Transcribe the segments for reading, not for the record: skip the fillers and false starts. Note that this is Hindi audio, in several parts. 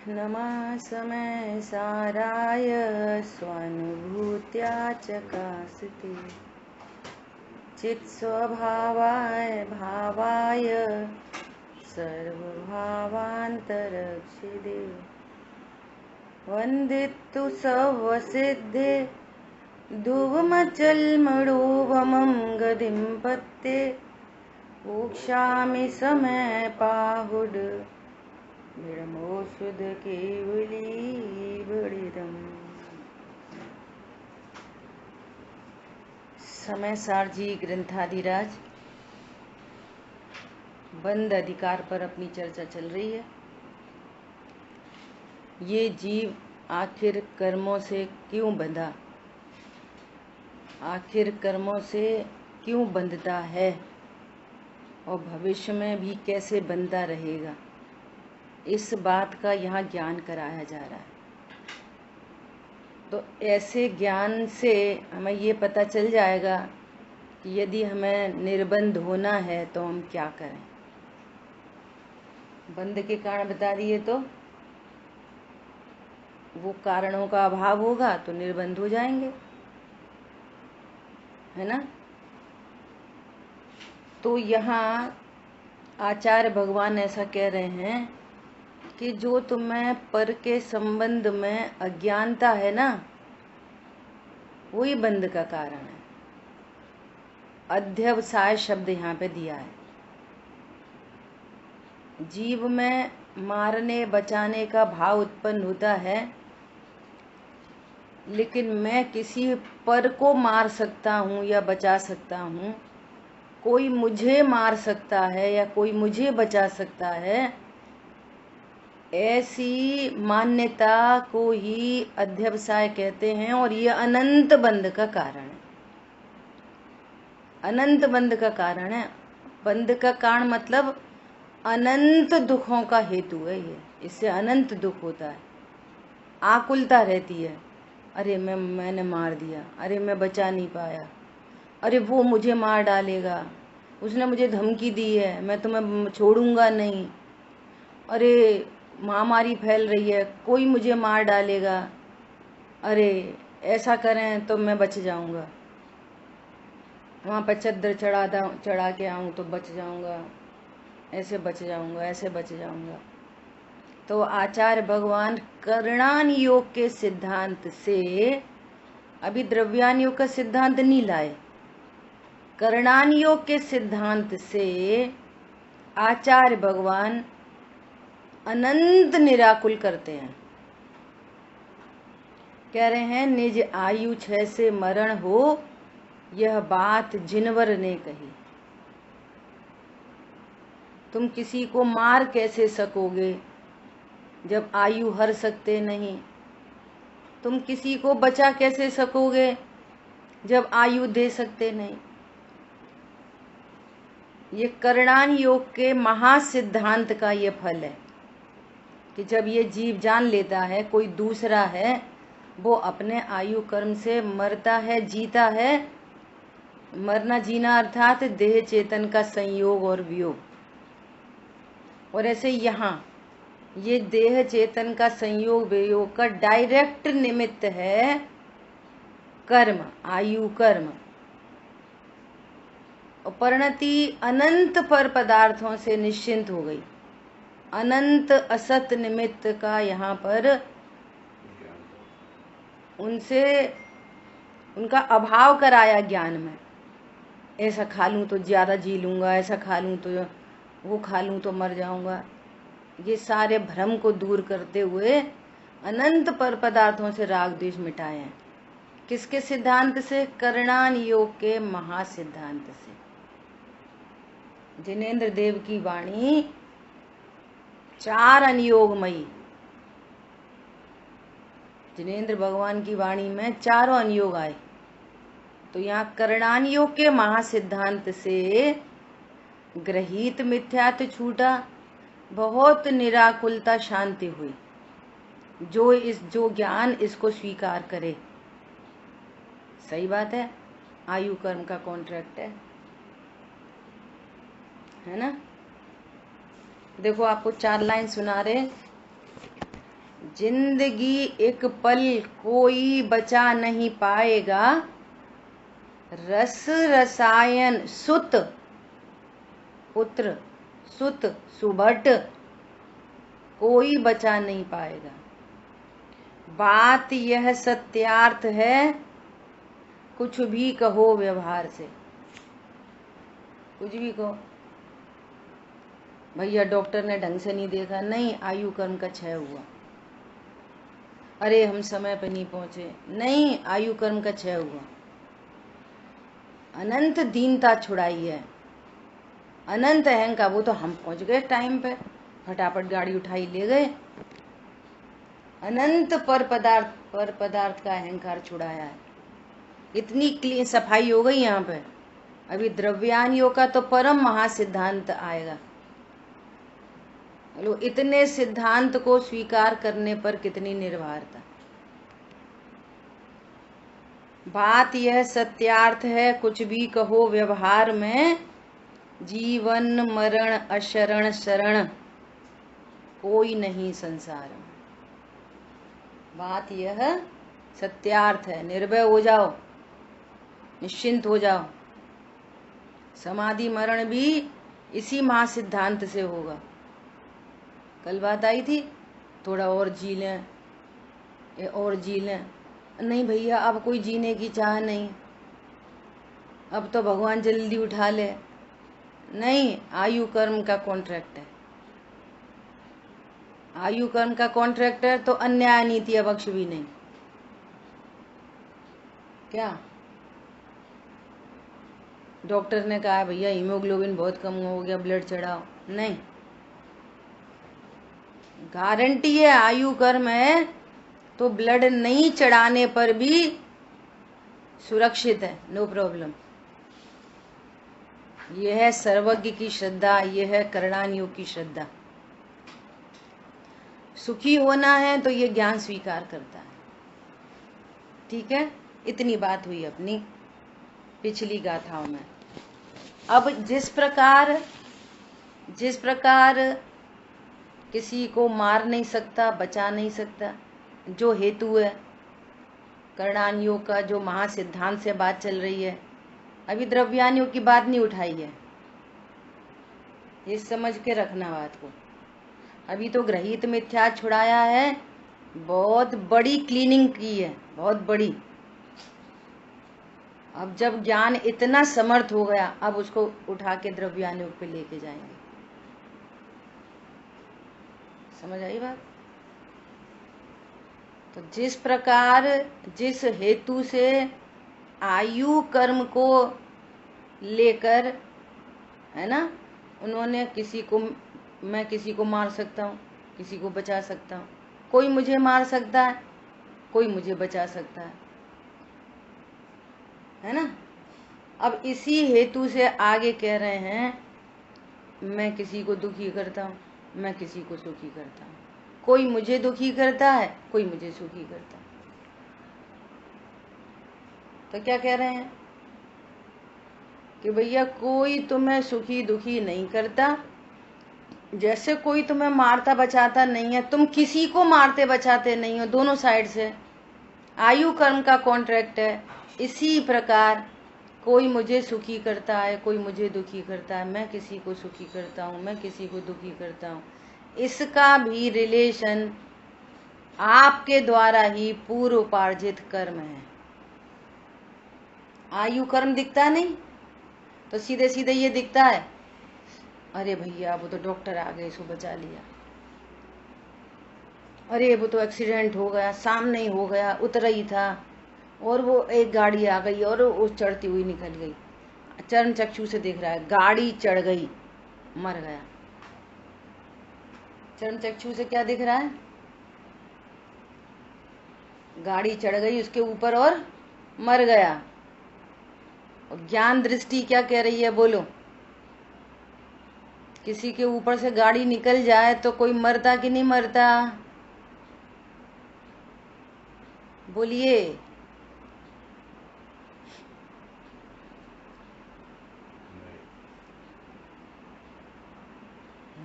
नमः समय साराय स्वानुभूत्या चकास्ते चित्स्वभावाय भावाय सर्वभावान्तरक्षिदे वन्दितु सर्वसिद्धे धुवमचल्मडोभमं गदिं पत्ते मोक्षामि समय पाहुड विरमोषुद केवली बड़िदम। समय सारजी ग्रंथाधिराज बंद अधिकार पर अपनी चर्चा चल रही है। ये जीव आखिर कर्मों से क्यों बंधा, आखिर कर्मों से क्यों बंधता है और भविष्य में भी कैसे बंधा रहेगा, इस बात का यहाँ ज्ञान कराया जा रहा है। तो ऐसे ज्ञान से हमें ये पता चल जाएगा कि यदि हमें निर्बंध होना है तो हम क्या करें। बंध के कारण बता दिए तो वो कारणों का अभाव होगा तो निर्बंध हो जाएंगे, है ना। तो यहाँ आचार्य भगवान ऐसा कह रहे हैं कि जो तुम्हें पर के संबंध में अज्ञानता है ना, वही बंध का कारण है। अध्यवसाय शब्द यहाँ पे दिया है। जीव में मारने बचाने का भाव उत्पन्न होता है, लेकिन मैं किसी पर को मार सकता हूँ या बचा सकता हूँ, कोई मुझे मार सकता है या कोई मुझे बचा सकता है, ऐसी मान्यता को ही अध्यवसाय कहते हैं। और ये अनंत बंध का कारण है। अनंत बंध का कारण है। बंध का कारण मतलब अनंत दुखों का हेतु है ये। इससे अनंत दुख होता है, आकुलता रहती है। अरे मैंने मार दिया, अरे मैं बचा नहीं पाया, अरे वो मुझे मार डालेगा, उसने मुझे धमकी दी है, मैं तुम्हें छोड़ूंगा नहीं, अरे महामारी फैल रही है, कोई मुझे मार डालेगा, अरे ऐसा करें तो मैं बच जाऊंगा, वहाँ पर चद्दर चढ़ा के आऊँ तो बच जाऊंगा, ऐसे बच जाऊंगा, ऐसे बच जाऊंगा। तो आचार्य भगवान करणान योग के सिद्धांत से, अभी द्रव्यान योग का सिद्धांत नहीं लाए, करणान योग के सिद्धांत से आचार्य भगवान अनंत निराकुल करते हैं। कह रहे हैं निज आयु 6 से मरण हो, यह बात जिनवर ने कही। तुम किसी को मार कैसे सकोगे जब आयु हर सकते नहीं। तुम किसी को बचा कैसे सकोगे जब आयु दे सकते नहीं। ये करणान योग के महासिद्धांत का ये फल है कि जब ये जीव जान लेता है कोई दूसरा है, वो अपने आयु कर्म से मरता है, जीता है। मरना जीना अर्थात देह चेतन का संयोग और वियोग। और ऐसे यहाँ ये देह चेतन का संयोग वियोग का डायरेक्ट निमित्त है कर्म, आयु कर्म। परिणति अनंत पर पदार्थों से निश्चिंत हो गई। अनंत असत निमित्त का यहाँ पर उनसे उनका अभाव कराया ज्ञान में। ऐसा खा लूँ तो ज्यादा जी लूंगा, ऐसा खा लूँ तो वो खा लूँ तो मर जाऊंगा। ये सारे भ्रम को दूर करते हुए अनंत पर पदार्थों से राग द्वेष मिटाए हैं। किसके सिद्धांत से? करणान योग के महासिद्धांत से। जिनेन्द्र देव की वाणी 4 अनियोगमयी। जिनेन्द्र भगवान की वाणी में 4 अनियोग आए। तो यहाँ करणान योग के महासिद्धांत से ग्रहित मिथ्यात्व छूटा, बहुत निराकुलता शांति हुई। जो ज्ञान इसको स्वीकार करे। सही बात है, आयु कर्म का कॉन्ट्रैक्ट है ना। देखो आपको 4 लाइन सुना रहे। जिंदगी एक पल कोई बचा नहीं पाएगा, रस रसायन सुत पुत्र सुत सुभट कोई बचा नहीं पाएगा। बात यह सत्यार्थ है, कुछ भी कहो व्यवहार से, कुछ भी कहो। भैया डॉक्टर ने ढंग से नहीं देखा, नहीं आयु कर्म का क्षय हुआ। अरे हम समय पर नहीं पहुंचे, नहीं आयु कर्म का क्षय हुआ। अनंत दीनता छुड़ाई है, अनंत अहंकार। वो तो हम पहुंच गए टाइम पे, फटाफट गाड़ी उठाई ले गए। अनंत पर पदार्थ का अहंकार छुड़ाया है। इतनी क्लीन सफाई हो गई यहाँ पे। अभी द्रव्यान योग का तो परम महासिद्धांत आएगा। लो, इतने सिद्धांत को स्वीकार करने पर कितनी निर्भरता। बात यह सत्यार्थ है, कुछ भी कहो व्यवहार में, जीवन मरण अशरण शरण कोई नहीं संसार में। बात यह सत्यार्थ है, निर्भय हो जाओ, निश्चिंत हो जाओ। समाधि मरण भी इसी महासिद्धांत से होगा। कल बात आई थी, थोड़ा और जी लें, और जी लें। नहीं भैया अब कोई जीने की चाह नहीं, अब तो भगवान जल्दी उठा ले। नहीं, आयु कर्म का कॉन्ट्रैक्ट है, आयु कर्म का कॉन्ट्रैक्ट है तो अन्याय नीति अवक्ष भी नहीं। क्या डॉक्टर ने कहा भैया हीमोग्लोबिन बहुत कम हो गया, ब्लड चढ़ाओ? नहीं, गारंटी है आयु कर्म है तो ब्लड नहीं चढ़ाने पर भी सुरक्षित है, नो प्रॉब्लम। यह है सर्वज्ञ की श्रद्धा, यह है करणान योग की श्रद्धा। सुखी होना है तो ये ज्ञान स्वीकार करता है। ठीक है, इतनी बात हुई अपनी पिछली गाथाओं में। अब जिस प्रकार किसी को मार नहीं सकता, बचा नहीं सकता, जो हेतु है करणान योग का, जो महासिद्धांत से बात चल रही है, अभी द्रव्यान योग की बात नहीं उठाई है, ये समझ के रखना बात को। अभी तो ग्रहित मिथ्या छुड़ाया है, बहुत बड़ी क्लीनिंग की है, बहुत बड़ी। अब जब ज्ञान इतना समर्थ हो गया, अब उसको उठा के द्रव्यान योग पे लेके जाएंगे। समझ आई बात? तो जिस प्रकार जिस हेतु से आयु कर्म को लेकर, है ना, उन्होंने किसी को, मैं किसी को मार सकता हूँ, किसी को बचा सकता हूँ, कोई मुझे मार सकता है, कोई मुझे बचा सकता है ना। अब इसी हेतु से आगे कह रहे हैं, मैं किसी को दुखी करता हूँ, मैं किसी को सुखी करता हूँ, कोई मुझे दुखी करता है, कोई मुझे सुखी करता है। तो क्या कह रहे हैं कि भैया कोई तुम्हें सुखी दुखी नहीं करता, जैसे कोई तुम्हें मारता बचाता नहीं है, तुम किसी को मारते बचाते नहीं हो, दोनों साइड से आयु कर्म का कॉन्ट्रैक्ट है। इसी प्रकार कोई मुझे सुखी करता है, कोई मुझे दुखी करता है, मैं किसी को सुखी करता हूँ, मैं किसी को दुखी करता हूँ। इसका भी रिलेशन आपके द्वारा ही पूर्व उपार्जित कर्म है। आयु कर्म दिखता नहीं तो सीधे सीधे ये दिखता है, अरे भैया वो तो डॉक्टर आ गए, इसको बचा लिया। अरे वो तो एक्सीडेंट हो गया, सामने ही हो गया, उतरा ही था, और वो एक गाड़ी आ गई और वो चढ़ती हुई निकल गई। चर्म चक्षु से देख रहा है, गाड़ी चढ़ गई, मर गया। चर्म चक्षु से क्या दिख रहा है? गाड़ी चढ़ गई उसके ऊपर और मर गया। और ज्ञान दृष्टि क्या कह रही है, बोलो? किसी के ऊपर से गाड़ी निकल जाए तो कोई मरता कि नहीं मरता? बोलिए।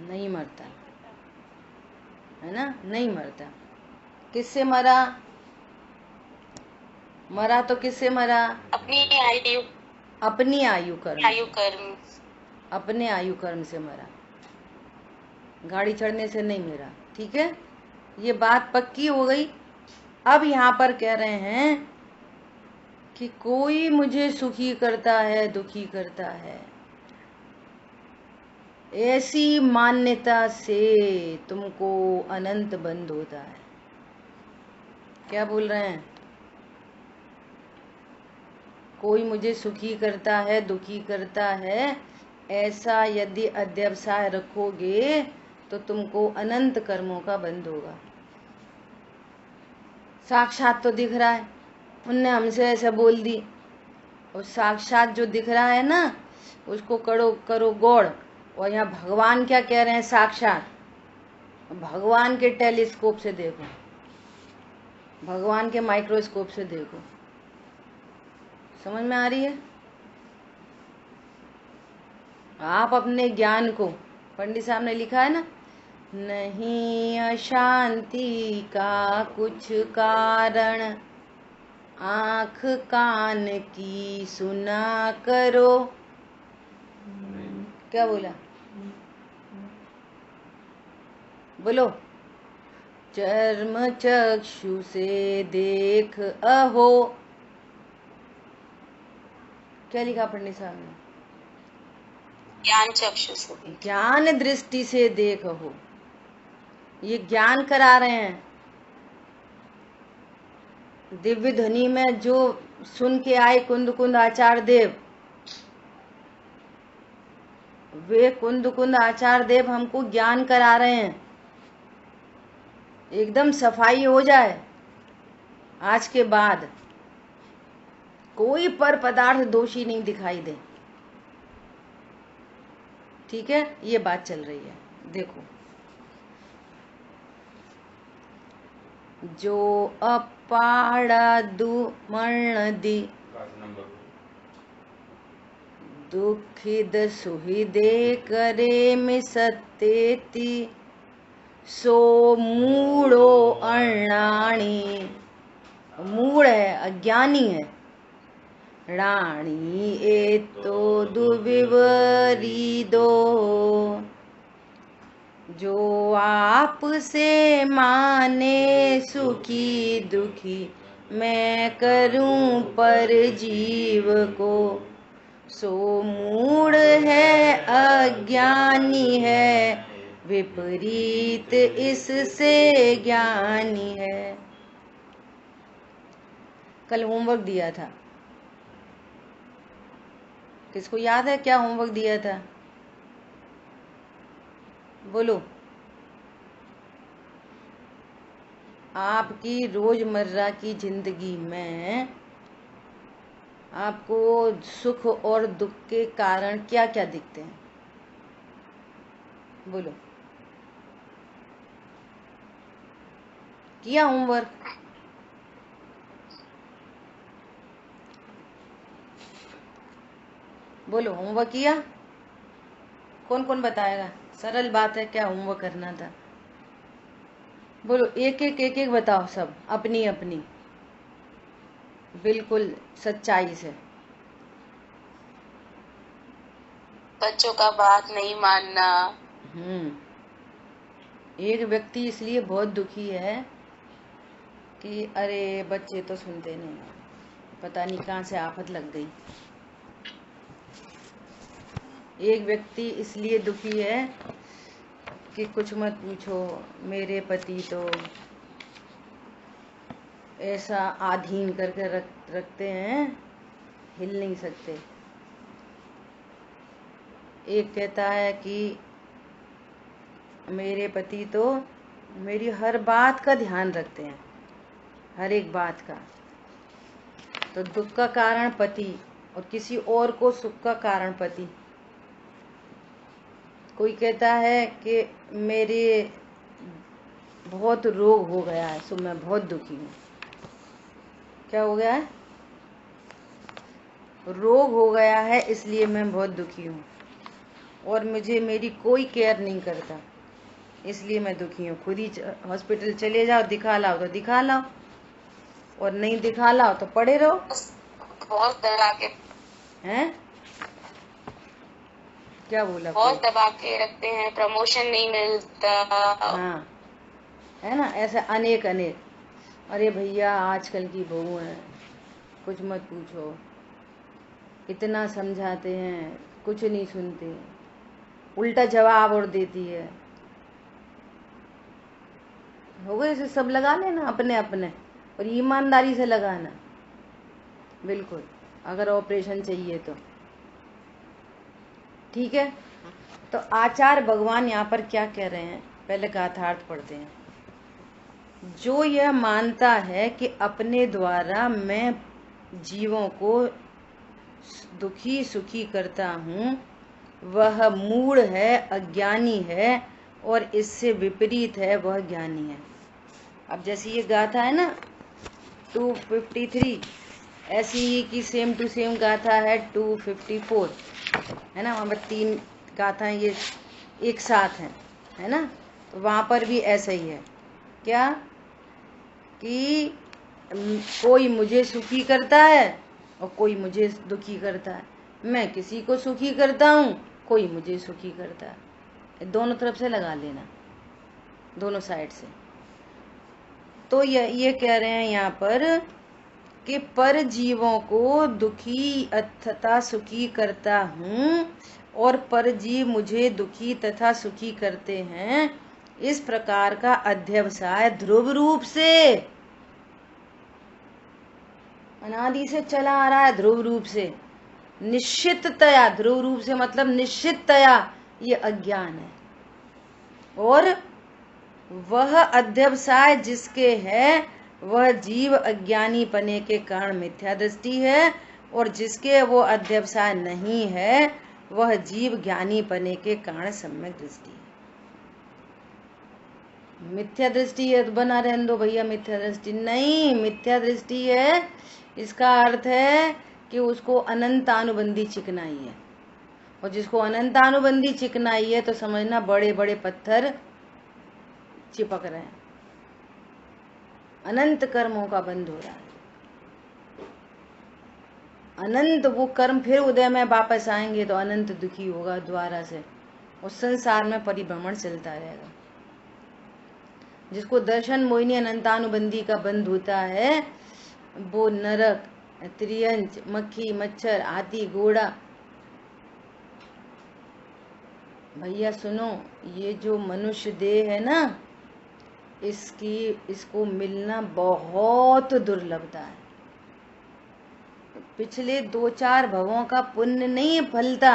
नहीं मरता, है ना, नहीं मरता। किससे मरा? मरा तो किससे मरा? अपनी आयु अपनी आयु कर्म आयु से। कर्म अपने आयु कर्म से मरा, गाड़ी चढ़ने से नहीं मरा। ठीक है, ये बात पक्की हो गई। अब यहाँ पर कह रहे हैं कि कोई मुझे सुखी करता है, दुखी करता है, ऐसी मान्यता से तुमको अनंत बंध होता है। क्या बोल रहे हैं? कोई मुझे सुखी करता है, दुखी करता है, ऐसा यदि अध्यवसाय रखोगे तो तुमको अनंत कर्मों का बंध होगा। साक्षात तो दिख रहा है, उनने हमसे ऐसे बोल दी, और साक्षात जो दिख रहा है ना उसको करो करो गौड़। और यहाँ भगवान क्या कह रहे हैं? साक्षात। भगवान के टेलीस्कोप से देखो, भगवान के माइक्रोस्कोप से देखो। समझ में आ रही है? आप अपने ज्ञान को, पंडित साहब ने लिखा है ना, नहीं अशांति का कुछ कारण, आँख कान की सुना करो। क्या बोला? बोलो। चर्म चक्षु से देख अहो। क्या लिखा पंडित साहब ने? ज्ञान चक्षु से। ज्ञान दृष्टि से देख अहो। ये ज्ञान करा रहे हैं। दिव्य ध्वनि में जो सुन के आए कुंद कुंद आचार्य देव, वे कुंद कुंद आचार्य देव हमको ज्ञान करा रहे हैं। एकदम सफाई हो जाए आज के बाद, कोई पर पदार्थ दोषी नहीं दिखाई दे। ठीक है, ये बात चल रही है। देखो, जो अपाड़ा दुमर्ण दी दुखिद सुहिदे करे मिसत्तेति, सो मूढ़ो अणाणी। मूढ़ है, अज्ञानी है। राणी ए तो दुविवरी दो, जो आप से माने सुखी दुखी, मैं करूं पर जीव को, सो मूढ़ है अज्ञानी है, विपरीत इससे ज्ञानी है। कल होमवर्क दिया था, किसको याद है क्या होमवर्क दिया था? बोलो। आपकी रोजमर्रा की जिंदगी में आपको सुख और दुख के कारण क्या क्या दिखते हैं? बोलो। किया होमवर्क? बोलो, होमवर्क किया? कौन कौन बताएगा? सरल बात है, क्या होमवर्क करना था? बोलो, एक एक बताओ, सब अपनी अपनी, बिल्कुल सच्चाई से। बच्चों का बात नहीं मानना। एक व्यक्ति इसलिए बहुत दुखी है कि अरे बच्चे तो सुनते नहीं, पता नहीं कहाँ से आफत लग गई। एक व्यक्ति इसलिए दुखी है कि कुछ मत पूछो, मेरे पति तो ऐसा आधीन करके रखते हैं, हिल नहीं सकते। एक कहता है कि मेरे पति तो मेरी हर बात का ध्यान रखते हैं, हर एक बात का। तो दुख का कारण पति और किसी और को सुख का कारण पति। कोई कहता है कि मेरे बहुत रोग हो गया है, सो मैं बहुत दुखी हूँ। क्या हो गया है? रोग हो गया है, इसलिए मैं बहुत दुखी हूँ, और मुझे मेरी कोई केयर नहीं करता। इसलिए मैं दुखी हूँ। खुद ही हॉस्पिटल चले जाओ, दिखा लाओ तो दिखा लाओ, और नहीं दिखा लाओ तो पड़े रहो। बहुत दबा के, हैं? क्या बोला? बहुत दबा के रखते हैं, प्रमोशन नहीं मिलता। हाँ, है ना, ऐसे अनेक अनेक। अरे भैया, आजकल की बहू है, कुछ मत पूछो, इतना समझाते हैं कुछ नहीं सुनते, उल्टा जवाब और देती है। हो गए, इसे सब लगा लेना अपने अपने, और ईमानदारी से लगाना, बिल्कुल, अगर ऑपरेशन चाहिए तो। ठीक है, तो आचार्य भगवान यहाँ पर क्या कह रहे हैं, पहले गाथार्थ पढ़ते हैं। जो यह मानता है कि अपने द्वारा मैं जीवों को दुखी सुखी करता हूँ, वह मूढ़ है, अज्ञानी है, और इससे विपरीत है, वह ज्ञानी है। अब जैसे ये गाथा है ना 253, ऐसी ही की सेम टू सेम गाथा है 254, है ना, वहाँ पर 3 गाथाएं ये एक साथ हैं, है ना। तो वहाँ पर भी ऐसा ही है, क्या कि कोई मुझे सुखी करता है और कोई मुझे दुखी करता है। मैं किसी को सुखी करता हूँ, कोई मुझे सुखी करता है। दोनों तरफ से लगा लेना, दोनों साइड से। तो ये कह रहे हैं यहाँ पर कि पर जीवों को दुखी तथा सुखी करता हूँ, और पर जीव मुझे दुखी तथा सुखी करते हैं। इस प्रकार का अध्यवसाय ध्रुव रूप से, अनादि से चला आ रहा है, ध्रुव रूप से, निश्चिततया, ध्रुव रूप से मतलब निश्चिततया ये अज्ञान है। और वह अध्यवसाय जिसके है, वह जीव अज्ञानी पने के कारण मिथ्या दृष्टि है, और जिसके वो अध्यवसाय नहीं है, वह जीव ज्ञानी पने के कारण सम्यक दृष्टि है। मिथ्या दृष्टि है तो बना रहने दो भैया, मिथ्या दृष्टि नहीं, मिथ्या दृष्टि है इसका अर्थ है कि उसको अनंतानुबंधी चिकनाई है, और जिसको अनंतानुबंधी चिकनाई है तो समझना बड़े बड़े पत्थर चिपक रहे हैं, अनंत कर्मों का बंध हो रहा है, अनंत वो कर्म फिर उदय में वापस आएंगे तो अनंत दुखी होगा दोबारा से, उस संसार में परिभ्रमण चलता रहेगा। जिसको दर्शन मोहिनी अनंतानुबंधी का बंध होता है, वो नरक, त्रियंच, मक्खी, मच्छर, हाथी, घोड़ा। भैया सुनो, ये जो मनुष्य देह है ना, इसको मिलना बहुत दुर्लभता है। पिछले 2-4 भवों का पुण्य नहीं फलता,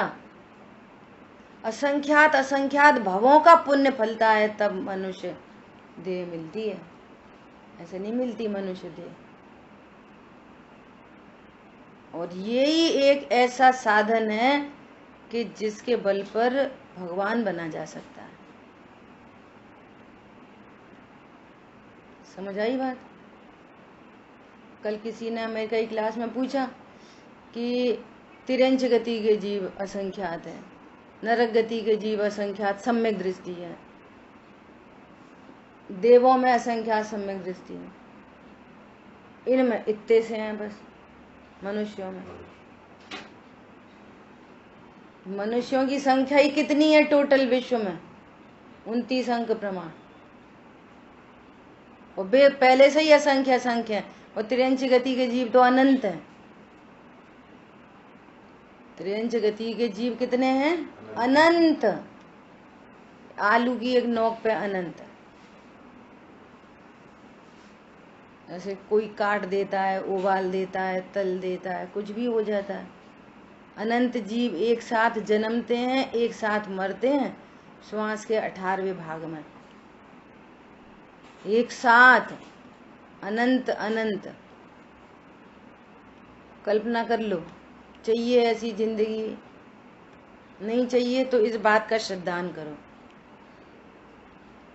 असंख्यात भवों का पुण्य फलता है, तब मनुष्य देह मिलती है, ऐसे नहीं मिलती मनुष्य देह। और यही एक ऐसा साधन है कि जिसके बल पर भगवान बना जा सकता है। समझ आई बात? कल किसी ने मेरे कई क्लास में पूछा कि तिरंच गति के जीव असंख्यात है, नरक गति के जीव असंख्यात, सम्यक दृष्टि है, देवों में असंख्यात सम्यक दृष्टि है, इनमें इतने से हैं बस। मनुष्यों की संख्या ही कितनी है टोटल विश्व में? 29 अंक प्रमाण, और पहले से ही असंख्य संख्या, और त्रियंच गति के जीव तो अनंत है। त्रियंच गति के जीव कितने हैं? अनंत। आलू की एक नोक पे अनंत। ऐसे कोई काट देता है, उबाल देता है, तल देता है, कुछ भी हो जाता है। अनंत जीव एक साथ जन्मते हैं, एक साथ मरते हैं, श्वास के 18वें भाग में, एक साथ, अनंत अनंत। कल्पना कर लो, चाहिए ऐसी जिंदगी? नहीं चाहिए तो इस बात का श्रद्धान करो,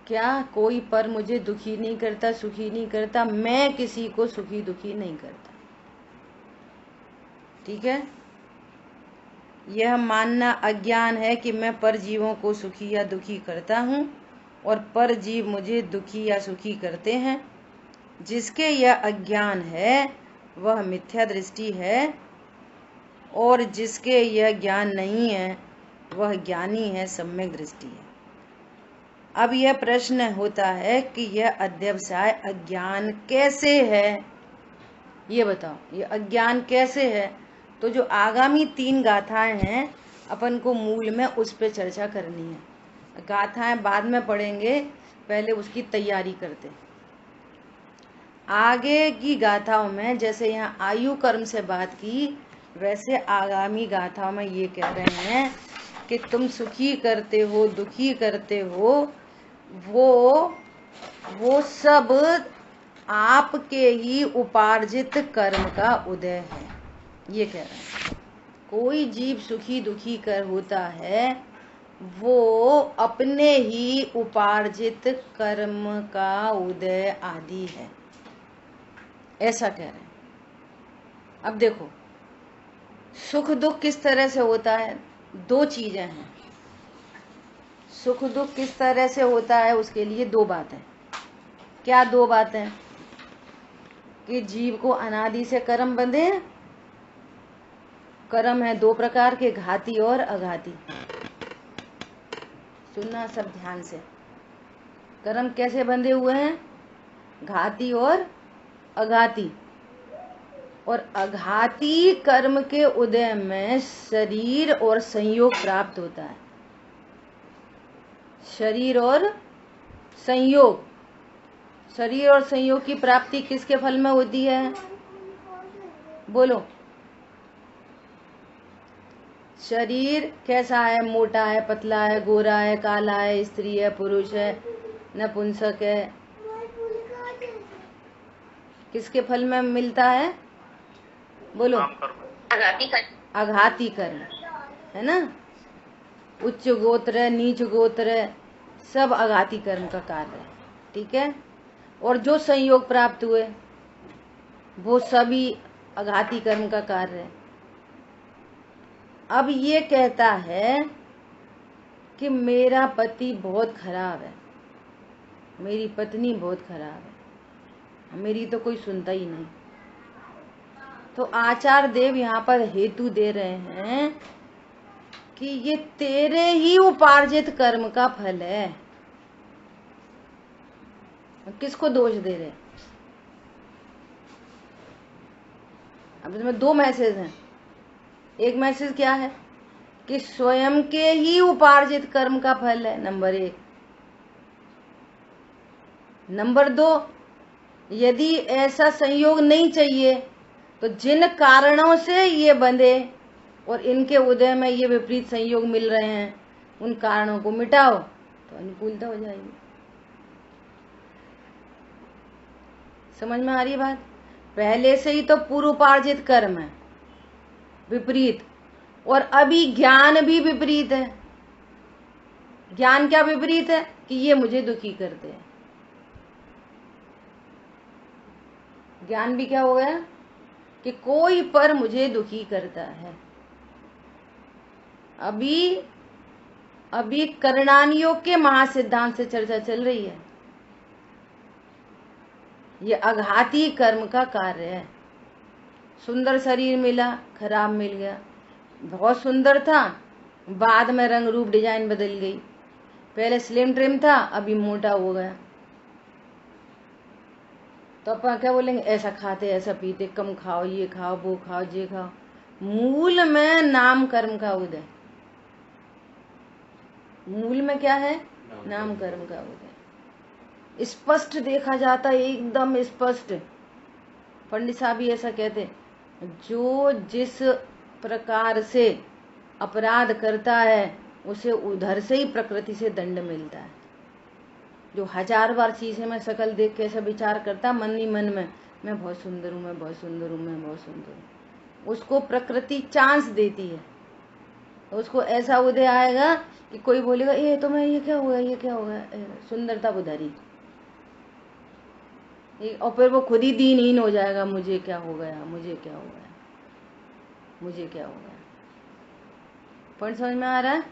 क्या कोई पर मुझे दुखी नहीं करता, सुखी नहीं करता, मैं किसी को सुखी दुखी नहीं करता। ठीक है, यह मानना अज्ञान है कि मैं पर जीवों को सुखी या दुखी करता हूँ, और पर जीव मुझे दुखी या सुखी करते हैं। जिसके यह अज्ञान है वह मिथ्या दृष्टि है, और जिसके यह ज्ञान नहीं है वह ज्ञानी है, सम्यक दृष्टि है। अब यह प्रश्न होता है कि यह अध्यवसाय अज्ञान कैसे है, ये बताओ, ये अज्ञान कैसे है। तो जो आगामी 3 गाथाएं हैं अपन को मूल में उस पे चर्चा करनी है। गाथाएं बाद में पढ़ेंगे, पहले उसकी तैयारी करते हैं। आगे की गाथाओं में जैसे यहाँ आयु कर्म से बात की, वैसे आगामी गाथाओं में ये कह रहे हैं कि तुम सुखी करते हो, दुखी करते हो, वो सब आपके ही उपार्जित कर्म का उदय है, ये कह रहे हैं। कोई जीव सुखी दुखी कर होता है वो अपने ही उपार्जित कर्म का उदय आदि है, ऐसा कह रहे हैं। अब देखो सुख दुख किस तरह से होता है, 2 चीजें हैं। सुख दुख किस तरह से होता है उसके लिए 2 बातें। क्या 2 बातें? कि जीव को अनादि से कर्म बंधे हैं। कर्म है 2 प्रकार के, घाती और अघाती। सुनना सब ध्यान से। कर्म कैसे बंधे हुए हैं? घाती और अघाती। और अघाती कर्म के उदय में शरीर और संयोग प्राप्त होता है। शरीर और संयोग, शरीर और संयोग की प्राप्ति किसके फल में होती है? बोलो। शरीर कैसा है? मोटा है, पतला है, गोरा है, काला है, स्त्री है, पुरुष है, नपुंसक है, किसके फल में मिलता है? बोलो। आघाती कर्म है ना। उच्च गोत्र, नीच गोत्र, सब आघाती कर्म का कार्य है, ठीक है। और जो संयोग प्राप्त हुए वो सभी आघाती कर्म का कार्य है। अब ये कहता है कि मेरा पति बहुत खराब है, मेरी पत्नी बहुत खराब है, मेरी तो कोई सुनता ही नहीं। तो आचार्य देव यहाँ पर हेतु दे रहे हैं कि ये तेरे ही उपार्जित कर्म का फल है। किसको दोष दे रहे? अब इसमें 2 मैसेज हैं। एक मैसेज क्या है कि स्वयं के ही उपार्जित कर्म का फल है, नंबर 1। नंबर 2, यदि ऐसा संयोग नहीं चाहिए तो जिन कारणों से ये बंधे और इनके उदय में ये विपरीत संयोग मिल रहे हैं, उन कारणों को मिटाओ तो अनुकूलता हो जाएगी। समझ में आ रही बात? पहले से ही तो पूर्वोपार्जित कर्म है विपरीत, और अभी ज्ञान भी विपरीत है। ज्ञान क्या विपरीत है? कि ये मुझे दुखी करते हैं। ज्ञान भी क्या हो गया? कि कोई पर मुझे दुखी करता है। अभी करणानियोग के महासिद्धांत से चर्चा चल रही है। ये आघाती कर्म का कार्य है। सुंदर शरीर मिला, खराब मिल गया। बहुत सुंदर था, बाद में रंग रूप डिजाइन बदल गई। पहले स्लिम ट्रिम था, अभी मोटा हो गया। तो अपन क्या बोलेंगे? ऐसा खाते, ऐसा पीते, कम खाओ, ये खाओ, वो खाओ, ये खाओ। मूल में नाम कर्म का उदय। मूल में क्या है? नाम कर्म का उदय। स्पष्ट देखा जाता है, एकदम स्पष्ट। पंडित साहब भी ऐसा कहते, जो जिस प्रकार से अपराध करता है उसे उधर से ही प्रकृति से दंड मिलता है। जो 1000 बार शीशे में शकल देख के ऐसा विचार करता मन ही मन में, मैं बहुत सुंदर हूँ, मैं बहुत सुंदर हूँ, मैं बहुत सुंदर हूँ, उसको प्रकृति चांस देती है। उसको ऐसा उदय आएगा कि कोई बोलेगा ये तो मैं, ये क्या हुआ, ये क्या हुआ, सुंदरता उधरी। और फिर वो खुद ही दीनहीन हो जाएगा, मुझे क्या हो गया, मुझे क्या हो गया, मुझे क्या हो गया। पॉइंट समझ में आ रहा है?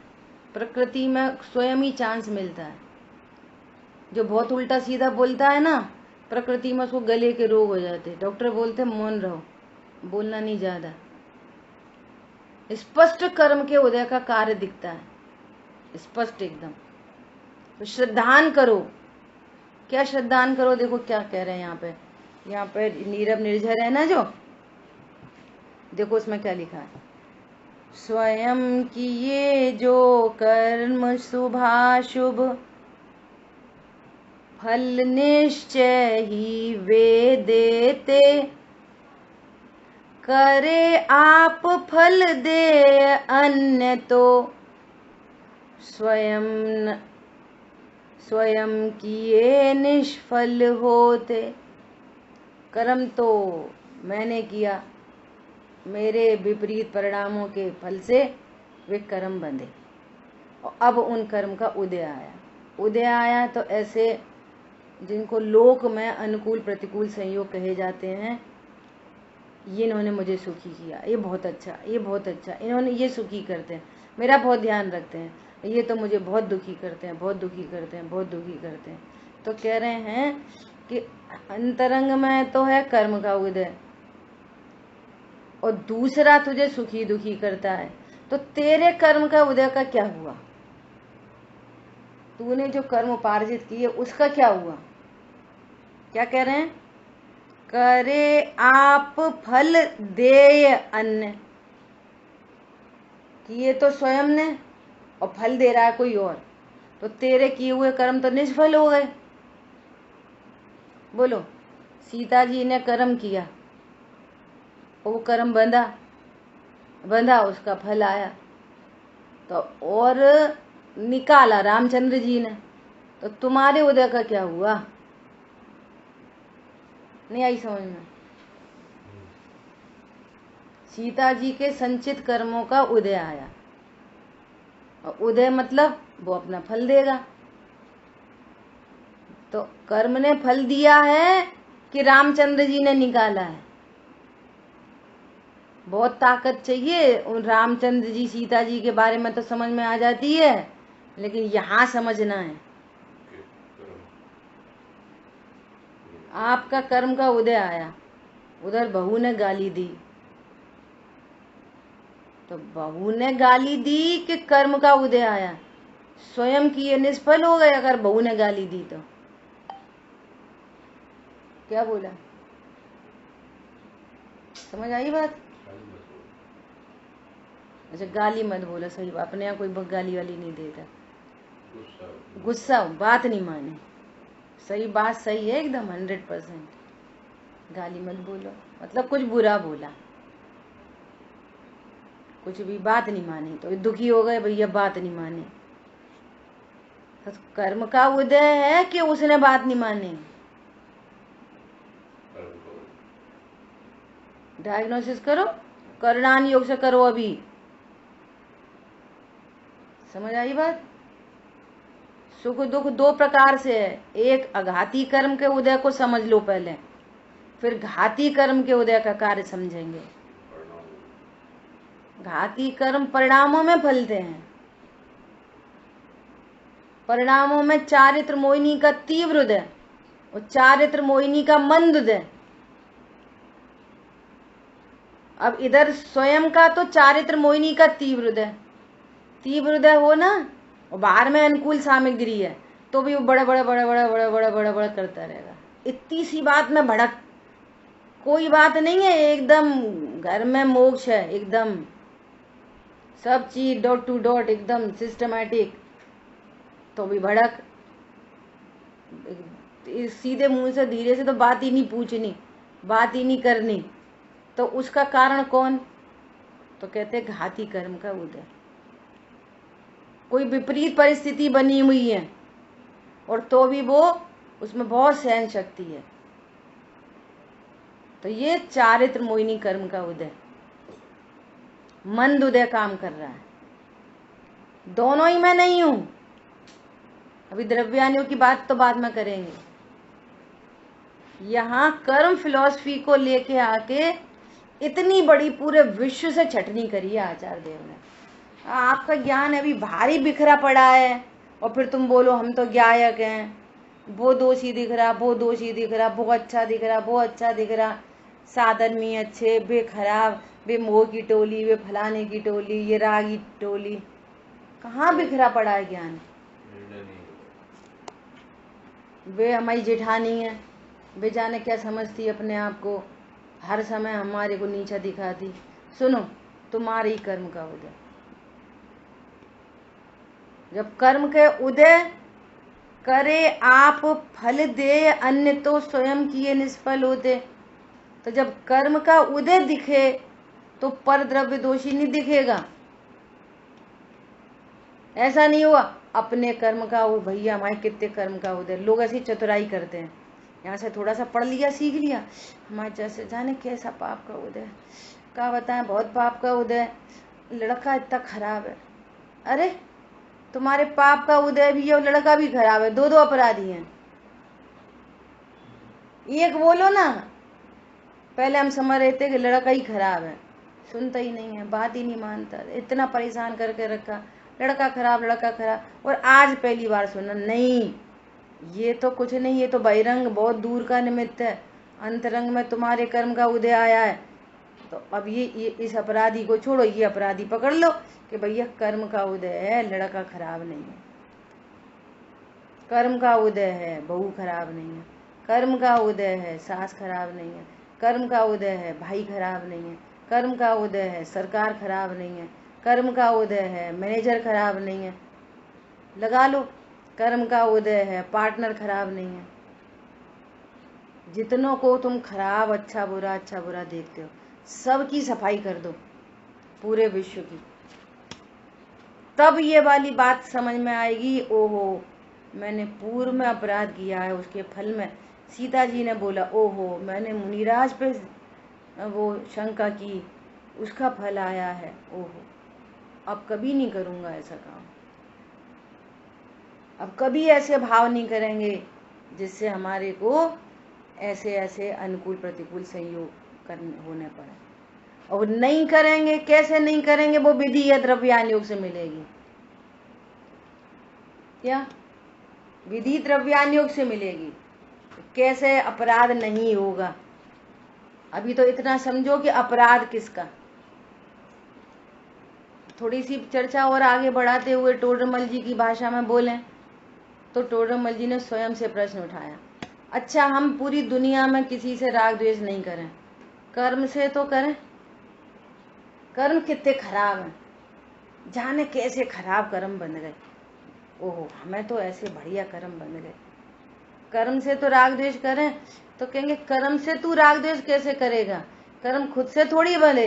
प्रकृति में स्वयं ही चांस मिलता है। जो बहुत उल्टा सीधा बोलता है ना, प्रकृति में उसको गले के रोग हो जाते। डॉक्टर बोलते मौन रहो, बोलना नहीं ज्यादा। स्पष्ट कर्म के उदय का कार्य दिखता है, स्पष्ट एकदम। तो श्रद्धान करो। क्या श्रद्धान करो? देखो क्या कह रहे हैं यहाँ पे नीरव निर्झर है ना जो, देखो उसमें क्या लिखा है। स्वयं किए जो कर्म शुभाशुभ, फल निश्चय ही वे देते, करे आप फल दे अन्य तो, स्वयं किए निष्फल होते। कर्म तो मैंने किया, मेरे विपरीत परिणामों के फल से वे कर्म बंधे, और अब उन कर्म का उदय आया। उदय आया तो ऐसे जिनको लोक में अनुकूल प्रतिकूल संयोग कहे जाते हैं, ये इन्होंने मुझे सुखी किया, ये बहुत अच्छा, ये बहुत अच्छा, इन्होंने ये सुखी करते हैं, मेरा बहुत ध्यान रखते हैं, ये तो मुझे बहुत दुखी करते हैं, बहुत दुखी करते हैं, बहुत दुखी करते हैं। तो कह रहे हैं कि अंतरंग में तो है कर्म का उदय, और दूसरा तुझे सुखी दुखी करता है। तो तेरे कर्म का उदय का क्या हुआ? तूने जो कर्म उपार्जित किए उसका क्या हुआ? क्या कह रहे हैं? करे आप फल देय अन्य, किए तो स्वयं ने और फल दे रहा है कोई और, तो तेरे किए हुए कर्म तो निष्फल हो गए। बोलो, सीता जी ने कर्म किया, वो कर्म बंधा, उसका फल आया, तो और निकाला रामचंद्र जी ने, तो तुम्हारे उदय का क्या हुआ? नहीं आई समझ में? सीता जी के संचित कर्मों का उदय आया, और उदय मतलब वो अपना फल देगा। तो कर्म ने फल दिया है कि रामचंद्र जी ने निकाला है? बहुत ताकत चाहिए। उन रामचंद्र जी सीता जी के बारे में तो समझ में आ जाती है, लेकिन यहाँ समझना है। आपका कर्म का उदय आया, उधर बहू ने गाली दी, तो बहू ने गाली दी कि कर्म का उदय आया? स्वयं की ये निष्फल हो गए अगर बहू ने गाली दी तो। क्या बोला? समझ आई बात? अच्छा, गाली मत बोलो, सही बात। अपने यहाँ कोई गाली वाली नहीं देता, गुस्सा, बात नहीं माने, सही बात, सही है एकदम 100%। गाली मत बोलो मतलब कुछ बुरा बोला, कुछ भी बात नहीं मानी तो दुखी हो गए, भैया बात नहीं मानी। तो कर्म का उदय है कि उसने बात नहीं मानी? डायग्नोसिस करो, करणान योग से करो अभी। समझ आई बात? सुख दुख दो प्रकार से है। एक अघाती कर्म के उदय को समझ लो पहले, फिर घाती कर्म के उदय का कार्य समझेंगे। घाती कर्म परिणामों में फलते हैं, परिणामों में चारित्र मोहिनी का तीव्र उदय और चारित्र मोहिनी का मंद उदय। अब इधर स्वयं का तो चारित्र मोहिनी का तीव्र उदय हो ना, और बाहर में अनुकूल सामग्री है तो भी वो बड़ा बड़ा करता रहेगा। इतनी सी बात में भड़क, कोई बात नहीं है, एकदम घर में मोक्ष है, एकदम सब चीज डॉट टू डॉट एकदम सिस्टमैटिक, तो भी भड़क। सीधे मुंह से धीरे से तो बात ही नहीं पूछनी, बात ही नहीं करनी, तो उसका कारण कौन? तो कहते घाती कर्म का उदय। कोई विपरीत परिस्थिति बनी हुई है और तो भी वो उसमें बहुत सहन शक्ति है, तो ये चारित्र मोहिनी कर्म का उदय, मंद उदय काम कर रहा है। दोनों ही मैं नहीं हूं, अभी द्रव्यानियों की बात तो बाद में करेंगे। यहाँ कर्म फिलॉसफी को लेके आके इतनी बड़ी पूरे विश्व से छटनी करी है आचार्य देव ने। आपका ज्ञान अभी भारी बिखरा पड़ा है और फिर तुम बोलो हम तो ज्ञायक हैं, वो दोषी दिख रहा, वो दोषी दिख रहा, वो अच्छा दिख रहा, वो अच्छा दिख रहा, साधन में अच्छे, वे खराब, वे मोह की टोली, वे फलाने की टोली, ये रागी टोली। कहाँ बिखरा पड़ा है ज्ञान। वे हमारी जेठानी है, वे जाने क्या समझती अपने आप को, हर समय हमारे को नीचा दिखाती। सुनो, तुम्हारे ही कर्म का उदय, जब कर्म के उदय करे आप फल दे, अन्य तो स्वयं किए निष्फल होते। तो जब कर्म का उदय दिखे तो पर द्रव्य दोषी नहीं दिखेगा। ऐसा नहीं हुआ अपने कर्म का, वो भैया हमारे कितने कर्म का उदय। लोग ऐसी चतुराई करते हैं, यहाँ से थोड़ा सा पढ़ लिया सीख लिया, हमारे जैसे जाने कैसा पाप का उदय, क्या बताएं, बहुत पाप का उदय, लड़का इतना खराब है। अरे तुम्हारे पाप का उदय भी है और लड़का भी खराब है, दो दो अपराधी हैं। एक बोलो ना, पहले हम समझ रहे थे कि लड़का ही खराब है, सुनता ही नहीं है, बात ही नहीं मानता, इतना परेशान करके रखा, लड़का खराब लड़का खराब। और आज पहली बार सुना, नहीं ये तो कुछ नहीं, ये तो बहिरंग बहुत दूर का निमित्त है, अंतरंग में तुम्हारे कर्म का उदय आया है। तो अब ये इस अपराधी को छोड़ो, ये अपराधी पकड़ लो कि भैया कर्म का उदय है, लड़का खराब नहीं है, कर्म का उदय है, बहू खराब नहीं है, कर्म का उदय है, सास खराब नहीं है, कर्म का उदय है, भाई खराब नहीं है, कर्म का उदय है, सरकार खराब नहीं है, कर्म का उदय है, मैनेजर खराब नहीं है, लगा लो, कर्म का उदय है, पार्टनर खराब नहीं है। जितनों को तुम खराब अच्छा बुरा देखते हो, सबकी सफाई कर दो, पूरे विश्व की, तब ये वाली बात समझ में आएगी। ओहो, मैंने पूर्व में अपराध किया है, उसके फल में सीता जी ने बोला, ओहो मैंने मुनिराज पे वो शंका की, उसका फल आया है, ओहो अब कभी नहीं करूँगा ऐसा काम, अब कभी ऐसे भाव नहीं करेंगे जिससे हमारे को ऐसे ऐसे अनुकूल प्रतिकूल संयोग करने होने पड़े। और नहीं करेंगे, कैसे नहीं करेंगे, वो विधि या द्रव्यान योग से मिलेगी। क्या विधि द्रव्यान योग से मिलेगी, कैसे अपराध नहीं होगा। अभी तो इतना समझो कि अपराध किसका। थोड़ी सी चर्चा और आगे बढ़ाते हुए टोडरमल जी की भाषा में बोलें तो टोडरमल जी ने स्वयं से प्रश्न उठाया, अच्छा हम पूरी दुनिया में किसी से राग द्वेष नहीं करें, कर्म से तो करें, कर्म कितने खराब हैं, जाने कैसे खराब कर्म बन गए, ओहो हमें तो ऐसे बढ़िया कर्म बन गए। कर्म से तो राग द्वेष करें, तो कहेंगे कर्म से तू राग द्वेष कैसे करेगा, कर्म खुद से थोड़ी बने,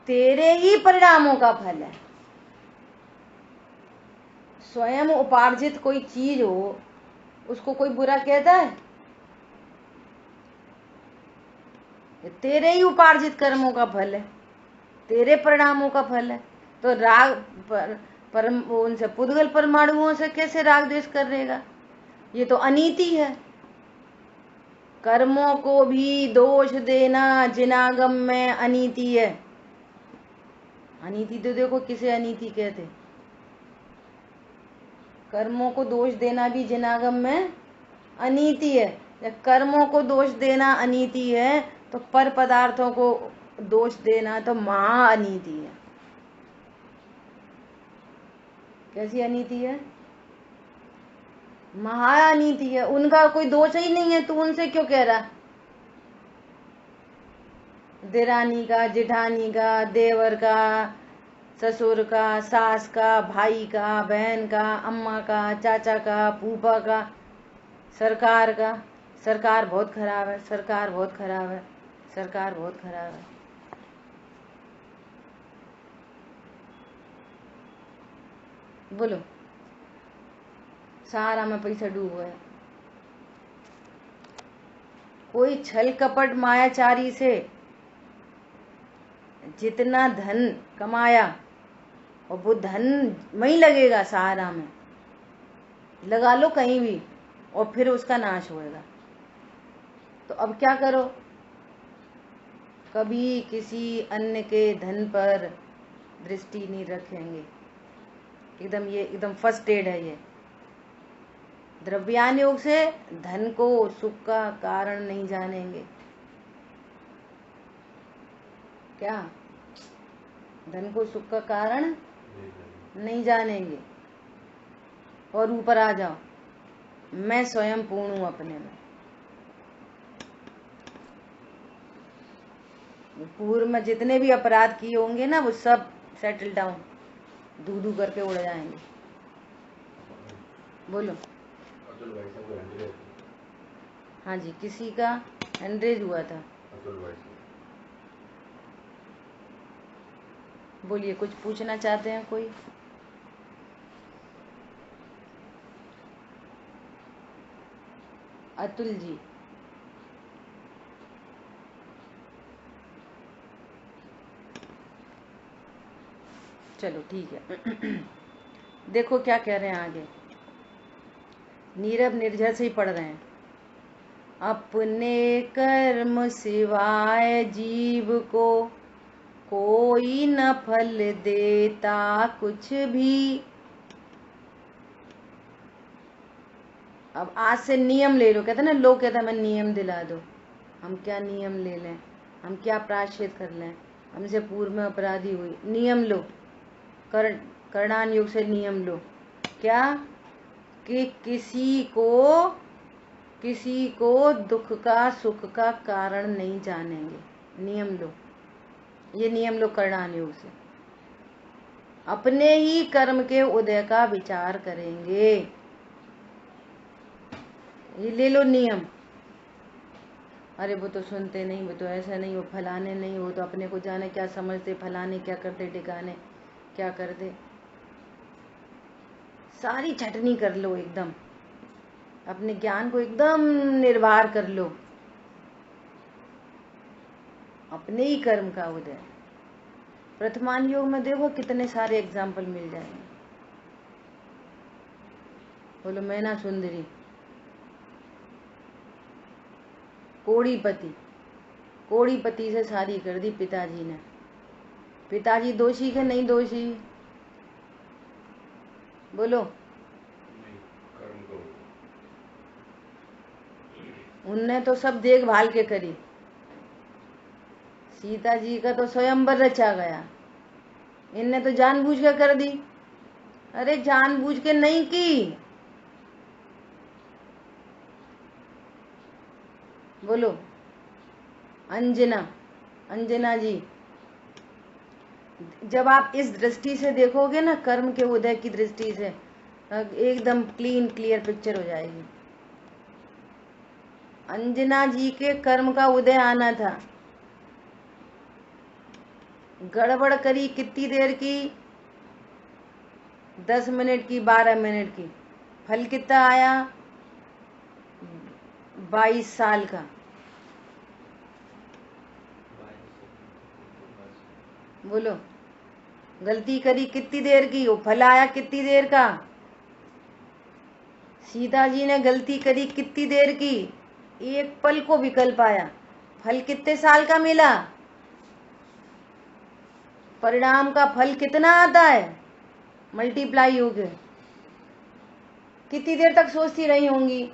तेरे ही परिणामों का फल है। स्वयं उपार्जित कोई चीज हो उसको कोई बुरा कहता है, तेरे ही उपार्जित कर्मों का फल है, तेरे परिणामों का फल है। तो राग पर उनसे पुद्गल परमाणुओं से कैसे राग द्वेष करेगा, ये तो अनीति है। कर्मों को भी दोष देना जिनागम में अनीति है। अनीति तो देखो किसे अनीति कहते, कर्मों को दोष देना भी जिनागम में अनीति है। जब कर्मों को दोष देना अनीति है तो पर पदार्थों को दोष देना तो महा अनीति है। कैसी अनीति है, महा अनीति है। उनका कोई दोष ही नहीं है, तू उनसे क्यों कह रहा, देरानी का, जेठानी का, देवर का, ससुर का, सास का, भाई का, बहन का, अम्मा का, चाचा का, फूफा का, सरकार का, सरकार बहुत खराब है, सरकार बहुत खराब है, सरकार बहुत खराब है। बोलो, सहारा में पैसा डूब गया। कोई छल कपट मायाचारी से जितना धन कमाया और वो धन वहीं लगेगा, सहारा में लगा लो कहीं भी, और फिर उसका नाश होएगा। तो अब क्या करो, कभी किसी अन्य के धन पर दृष्टि नहीं रखेंगे। एकदम ये एकदम फर्स्ट एड है ये। द्रव्यान योग से धन को सुख का कारण नहीं जानेंगे। क्या? धन को सुख का कारण नहीं जानेंगे। और ऊपर आ जाओ, मैं स्वयं पूर्ण हूं अपने में। पूर्व में जितने भी अपराध किए होंगे ना, वो सब सेटल डाउन धू धू करके उड़ जाएंगे। बोलो। हाँ जी, किसी का हैंडरेज हुआ था। बोलिए, कुछ पूछना चाहते हैं कोई? अतुल जी। चलो ठीक है। देखो क्या कह रहे हैं आगे, नीरव निर्झर से ही पढ़ रहे हैं। अपने कर्म सिवाय जीव को कोई न फल देता कुछ भी। अब आज से नियम ले लो। कहते ना, लोग कहते हैं हमें नियम दिला दो। हम क्या नियम ले लें? हम क्या प्रायश्चित कर लें? हमसे पूर्व में अपराधी हुई, नियम लो। कर्णान योग से नियम लो। क्या? कि किसी को दुख का सुख का कारण नहीं जानेंगे। नियम लो, ये नियम लो कर्णान योग से। अपने ही कर्म के उदय का विचार करेंगे, ये ले लो नियम। अरे वो तो सुनते नहीं, वो तो ऐसा नहीं, वो फलाने नहीं, वो तो अपने को जाने क्या समझते, फलाने क्या करते, ठिकाने क्या करते। सारी छटनी कर लो एकदम, अपने ज्ञान को एकदम निर्वार कर लो। अपने ही कर्म का उदय। प्रथमान योग में देखो कितने सारे एग्जाम्पल मिल जाएंगे। बोलो, मैना सुंदरी, कोड़ीपति से शादी कर दी पिताजी ने। पिताजी दोषी के नहीं दोषी? बोलो। उनने तो सब देखभाल के करी। सीता जी का तो स्वयंवर रचा गया, इनने तो जानबूझ के कर दी। अरे जानबूझ के नहीं की। बोलो। अंजना जी, जब आप इस दृष्टि से देखोगे ना, कर्म के उदय की दृष्टि से, एकदम क्लीन क्लियर पिक्चर हो जाएगी। अंजना जी के कर्म का उदय आना था, गड़बड़ करी कितनी देर की? 10 मिनट की, 12 मिनट की। फल कितना आया? 22 साल का। बोलो। गलती करी कितनी देर की, वो फल आया कितनी देर का? सीता जी ने गलती करी कितनी देर की? एक पल को विकल्प आया, फल कितने साल का मिला? परिणाम का फल कितना आता है मल्टीप्लाई हो गए। कितनी देर तक सोचती रही होंगी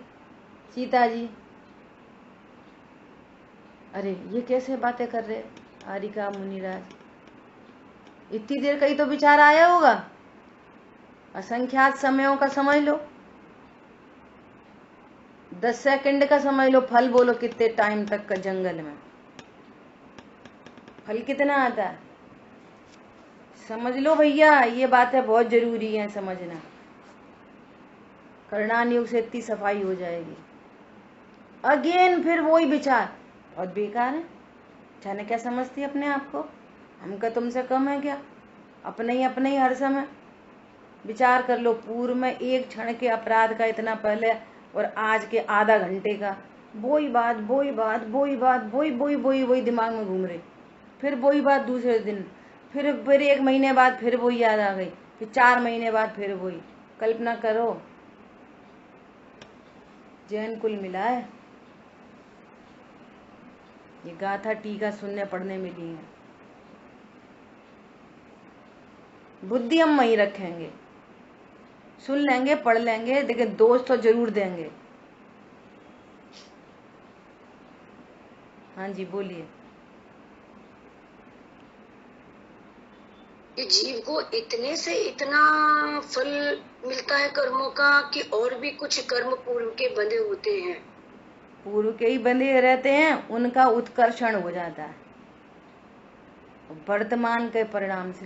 सीता जी? अरे ये कैसे बातें कर रहे आरिका मुनिराज, इतनी देर का ही तो विचार आया होगा। असंख्यात समयों का समझ लो, 10 सेकंड का समझ लो। फल बोलो कितने टाइम तक का जंगल में फल कितना आता है, समझ लो भैया। ये बातें बहुत जरूरी है समझना। कर्णान योग से इतनी सफाई हो जाएगी। अगेन फिर वही विचार, बहुत बेकार है। जाने क्या समझती है अपने आप को, हम का तुमसे कम है क्या? अपने ही हर समय विचार कर लो। पूर्व में एक क्षण के अपराध का इतना पहले, और आज के आधा घंटे का वही बात वही दिमाग में घूम रही। फिर वही बात दूसरे दिन, फिर 1 महीने बाद फिर वही याद आ गई, फिर 4 महीने बाद फिर वही। कल्पना करो, जैन कुल मिला है। ये गाथा टीका सुनने पढ़ने मिली है। बुद्धि हम वहीं रखेंगे, सुन लेंगे, पढ़ लेंगे, लेकिन दोष तो जरूर देंगे। हाँ जी बोलिए। कि जीव को इतने से इतना फल मिलता है कर्मों का, कि और भी कुछ कर्म पूर्व के बंधे होते हैं। पूर्व के ही बंधे रहते हैं, उनका उत्कर्षण हो जाता है वर्तमान के परिणाम से।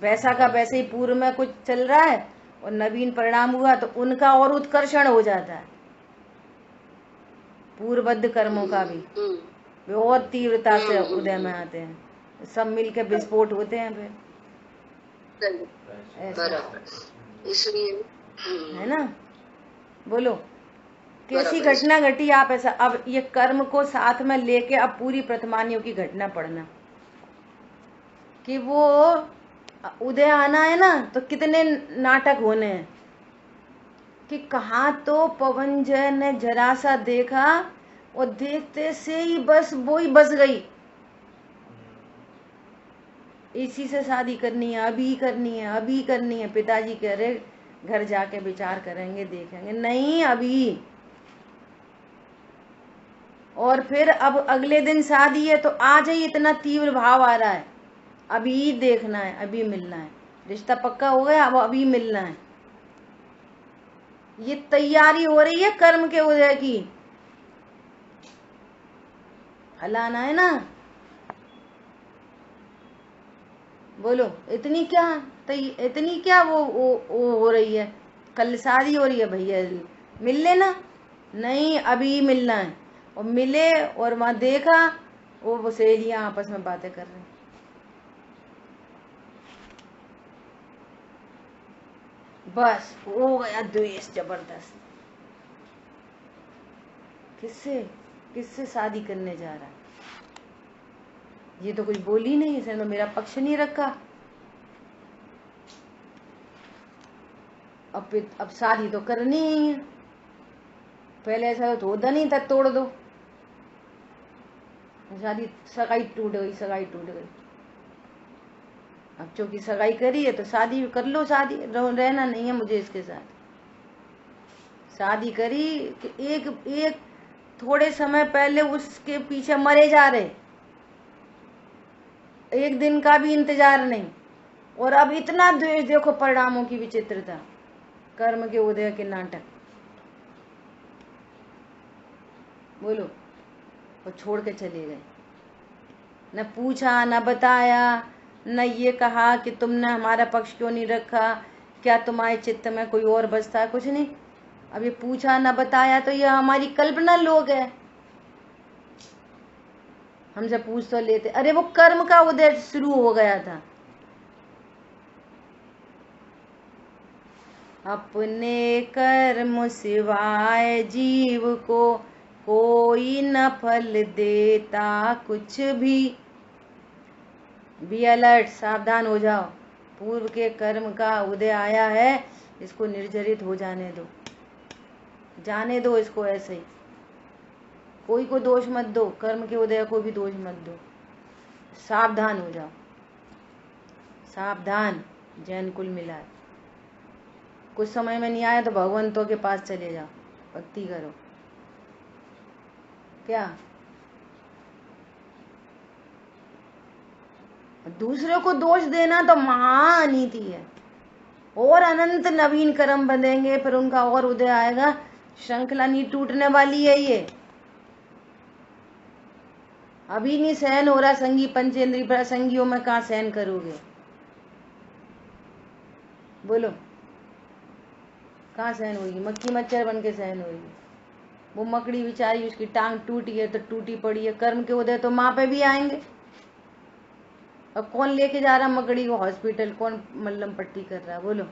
वैसा का वैसे ही पूर्व में कुछ चल रहा है और नवीन परिणाम हुआ तो उनका और उत्कर्षण हो जाता है। पूर्वबद्ध कर्मों का भी वे और तीव्रता से उदय में आते हैं, सब मिलके विस्फोट होते हैं फिर, ऐसा इसलिए है ना। बोलो कैसी घटना घटी आप ऐसा। अब ये कर्म को साथ में लेके अब पूरी प्रथमानियों की घटना पढ़ना कि वो उदय आना है ना, तो कितने नाटक होने हैं कि कहाँ तो पवनजय ने जरा सा देखा और देखते से ही बस वो ही बस गई, इसी से शादी करनी है, अभी करनी है, अभी करनी है। पिताजी कह रहे घर जाके विचार करेंगे, देखेंगे, नहीं अभी। और फिर अब अगले दिन शादी है तो आज ही इतना तीव्र भाव आ रहा है, अभी देखना है, अभी मिलना है, रिश्ता पक्का हो गया, अब अभी मिलना है। ये तैयारी हो रही है कर्म के उदय की, फलाना है ना। बोलो इतनी क्या वो हो रही है। कल शादी हो रही है भैया, मिल लेना, नहीं अभी मिलना है। और मिले और वहां देखा वो सहेलियां आपस में बातें कर रही, बस हो गया द्वेष जबरदस्त। किससे शादी करने जा रहा है, ये तो कुछ बोली नहीं, इसने तो मेरा पक्ष नहीं रखा। अब शादी तो करनी ही है, पहले ऐसा तो होता नहीं था तोड़ दो शादी, सगाई टूट गई। अब चूंकि सगाई करी है तो शादी कर लो, शादी रहना नहीं है मुझे इसके साथ। शादी करी कि एक थोड़े समय पहले उसके पीछे मरे जा रहे, एक दिन का भी इंतजार नहीं, और अब इतना द्वेष। देखो परिणामों की विचित्रता, कर्म के उदय के नाटक। बोलो, और छोड़ के चले गए, न पूछा न बताया, न ये कहा कि तुमने हमारा पक्ष क्यों नहीं रखा, क्या तुम्हारे चित्त में कोई और बसता है, कुछ नहीं। अब ये पूछा न बताया तो ये हमारी कल्पना लोग है, हमसे पूछ तो लेते। अरे वो कर्म का उदय शुरू हो गया था। अपने कर्म सिवाय जीव को कोई न फल देता कुछ भी अलर्ट, सावधान हो जाओ। पूर्व के कर्म का उदय आया है, इसको निर्जरित हो जाने दो, जाने दो इसको ऐसे ही, कोई को दोष मत दो, कर्म के उदय को भी दोष मत दो, सावधान हो जाओ, सावधान। जैन कुल मिला, कुछ समय में नहीं आया तो भगवंतों के पास चले जाओ, भक्ति करो। क्या दूसरे को दोष देना तो महाअनीति है, और अनंत नवीन कर्म बंधेंगे, फिर उनका और उदय आएगा, श्रृंखला नहीं टूटने वाली है ये। अभी नहीं सहन हो रहा संगी पंचेंद्रिय पर, संगियों में कहाँ सहन करोगे, बोलो कहाँ सहन होगी, मक्खी मच्छर बन के सहन होगी। वो मकड़ी बेचारी, उसकी टांग टूटी है तो टूटी पड़ी है, कर्म के उदय तो माँ पे भी आएंगे। अब कौन लेके जा रहा मकड़ी को हॉस्पिटल, कौन मल्लम पट्टी कर रहा है, बोलो।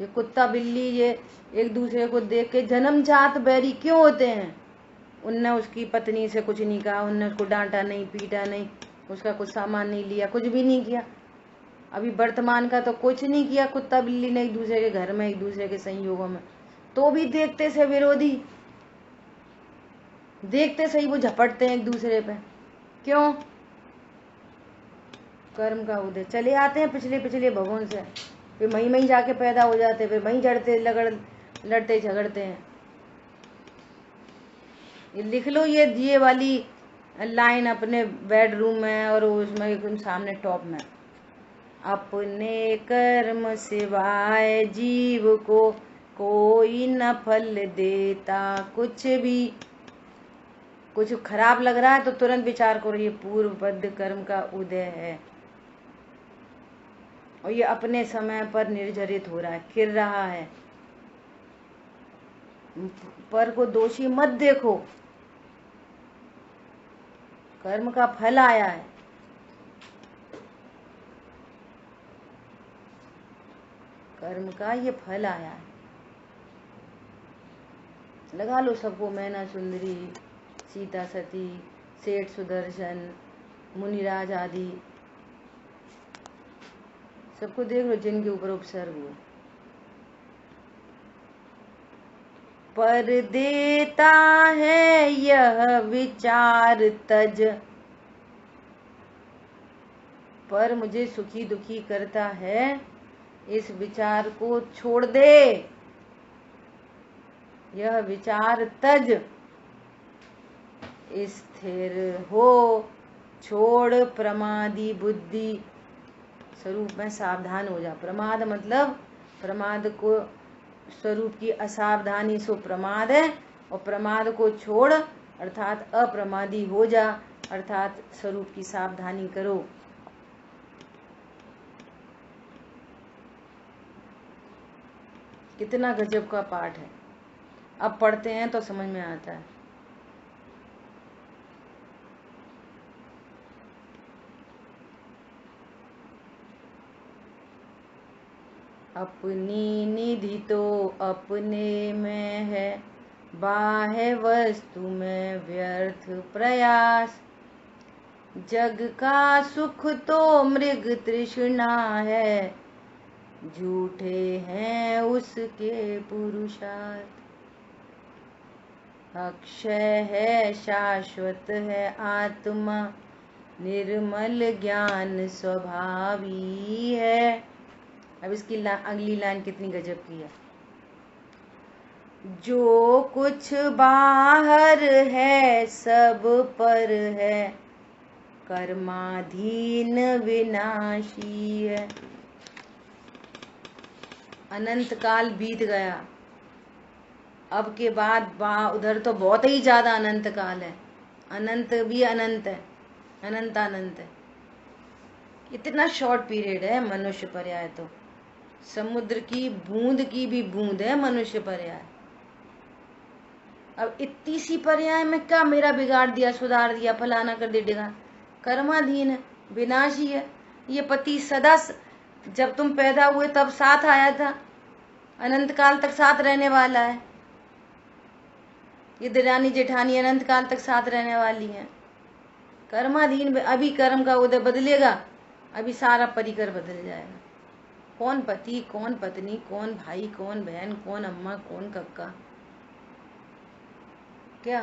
ये कुत्ता बिल्ली ये एक दूसरे को देख के जन्मजात बैरी क्यों होते हैं। उनने उसकी पत्नी से कुछ नहीं कहा, उनने उसको डांटा नहीं, पीटा नहीं, उसका कुछ सामान नहीं लिया, कुछ भी नहीं किया। अभी वर्तमान का तो कुछ नहीं किया कुत्ता बिल्ली ने एक दूसरे के घर में, एक दूसरे के संयोगों में, तो भी देखते से विरोधी, देखते से ही वो झपटते हैं एक दूसरे पे। क्यों? कर्म का उदय, चले आते हैं पिछले पिछले भवों से, फिर वहीं जाके पैदा हो जाते, फिर वहीं लड़ते झगड़ते हैं। ये लिख लो ये वाली लाइन अपने बेडरूम में और उसमें एकदम सामने टॉप में, अपने कर्म सिवाय जीव को कोई न फल देता कुछ भी। कुछ खराब लग रहा है तो तुरंत विचार करो ये पूर्वबद्ध कर्म का उदय है, और ये अपने समय पर निर्जरित हो रहा है, खिल रहा है। पर को दोषी मत देखो, कर्म का फल आया है। कर्म का ये फल आया है। लगा लो सबको, मैना सुंदरी, सीता सती, सेठ सुदर्शन, मुनिराज आदि सबको देख लो जिनके ऊपर उपसर्ग हुए। पर देता है यह विचार तज, पर मुझे सुखी दुखी करता है, इस विचार को छोड़ दे। यह विचार तज, स्थिर हो, छोड़ प्रमादी बुद्धि स्वरूप में सावधान हो जा। प्रमाद मतलब प्रमाद को स्वरूप की असावधानी सो प्रमाद है, और प्रमाद को छोड़ अर्थात अप्रमादी हो जा, अर्थात स्वरूप की सावधानी करो। कितना गजब का पाठ है, अब पढ़ते हैं तो समझ में आता है। अपनी निधि तो अपने में है, बाह्य वस्तु में व्यर्थ प्रयास। जग का सुख तो मृग तृष्णा है, झूठे हैं उसके पुरुषार्थ। अक्षय है शाश्वत है आत्मा, निर्मल ज्ञान स्वभावी है। अब इसकी अगली लाइन कितनी गजब की है। जो कुछ बाहर है सब पर है, कर्माधीन विनाशी है। अनंत काल बीत गया, अब के बाद उधर तो बहुत ही ज्यादा अनंत काल है। अनंत भी अनंत है, अनंतानंत है। इतना शॉर्ट पीरियड है मनुष्य पर्याय, तो समुद्र की बूंद की भी बूंद है मनुष्य पर्याय। अब इतनी सी पर्याय में क्या मेरा बिगाड़ दिया, सुधार दिया, फलाना कर दे देगा। कर्माधीन है, विनाशी है। ये पति सदा, जब तुम पैदा हुए तब साथ आया था, अनंत काल तक साथ रहने वाला है। ये देरानी जेठानी अनंत काल तक साथ रहने वाली है। कर्माधीन, अभी कर्म का उदय बदलेगा, अभी सारा परिकर बदल जाएगा। कौन पति, कौन पत्नी, कौन भाई, कौन बहन, कौन अम्मा, कौन कक्का, क्या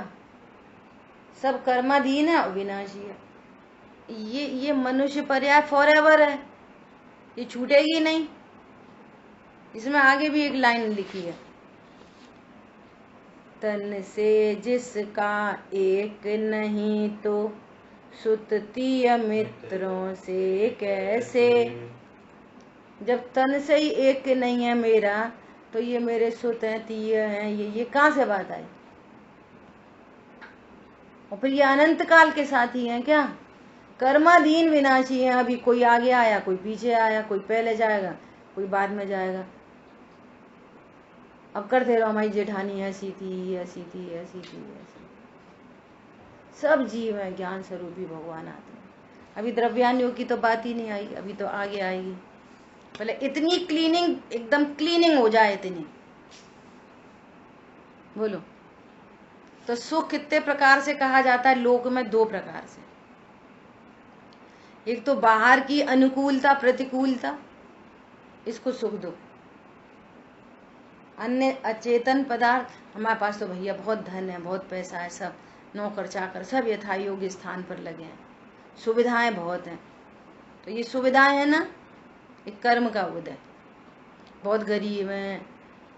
सब कर्माधीन है और विनाशी है। ये मनुष्य पर्याय फॉरएवर है, ये छूटेगी नहीं। इसमें आगे भी एक लाइन लिखी है, तन से जिसका एक नहीं तो सुततीय मित्रों से कैसे। जब तन से ही एक नहीं है मेरा, तो ये मेरे सुत हैं, तीय हैं, ये कहाँ से बात आई। और फिर ये अनंत काल के साथी हैं क्या। कर्माधीन विनाशी हैं, अभी कोई आगे आया, कोई पीछे आया, कोई पहले जाएगा, कोई बाद में जाएगा। अब करते रहो, हमारी जेठानी ऐसी थी, ऐसी थी, ऐसी थी, ऐसी। सब जीव है, ज्ञान स्वरूपी भगवान आते हैं। अभी द्रव्यान्यों की तो बात ही नहीं आई, अभी तो आगे आएगी। पहले इतनी क्लीनिंग, एकदम क्लीनिंग हो जाए, इतनी। बोलो तो सुख कितने प्रकार से कहा जाता है लोक में? 2 प्रकार से। एक तो बाहर की अनुकूलता, प्रतिकूलता, इसको सुख दो। अन्य अचेतन पदार्थ, हमारे पास तो भैया बहुत धन है, बहुत पैसा है, सब नौकर चाकर सब यथा योग्य स्थान पर लगे हैं, सुविधाएं बहुत हैं, तो ये सुविधाएं है ना, ये कर्म का उदय। बहुत गरीब हैं,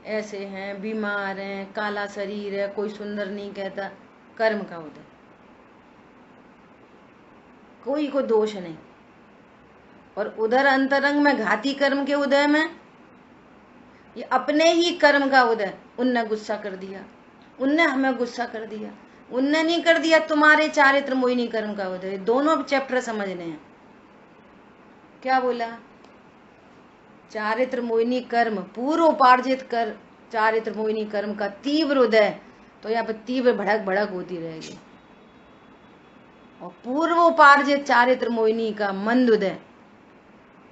ऐसे हैं, बीमार हैं, काला शरीर है, कोई सुंदर नहीं कहता, कर्म का उदय, कोई को दोष नहीं। और उधर अंतरंग में घाती कर्म के उदय में ये अपने ही कर्म का उदय, उनने गुस्सा कर दिया, उनने हमें गुस्सा कर दिया, उनने नहीं कर दिया, तुम्हारे चारित्र मोहिनी कर्म का उदय। दोनों चैप्टर समझने हैं। क्या बोला? चारित्र मोहिनी कर्म, पूर्व उपार्जित कर चारित्र मोहिनी कर्म का तीव्र उदय, तो यहाँ पर तीव्र भड़क भड़क होती रहेगी। और पूर्व उपार्जित चारित्र मोहिनी का मंद उदय,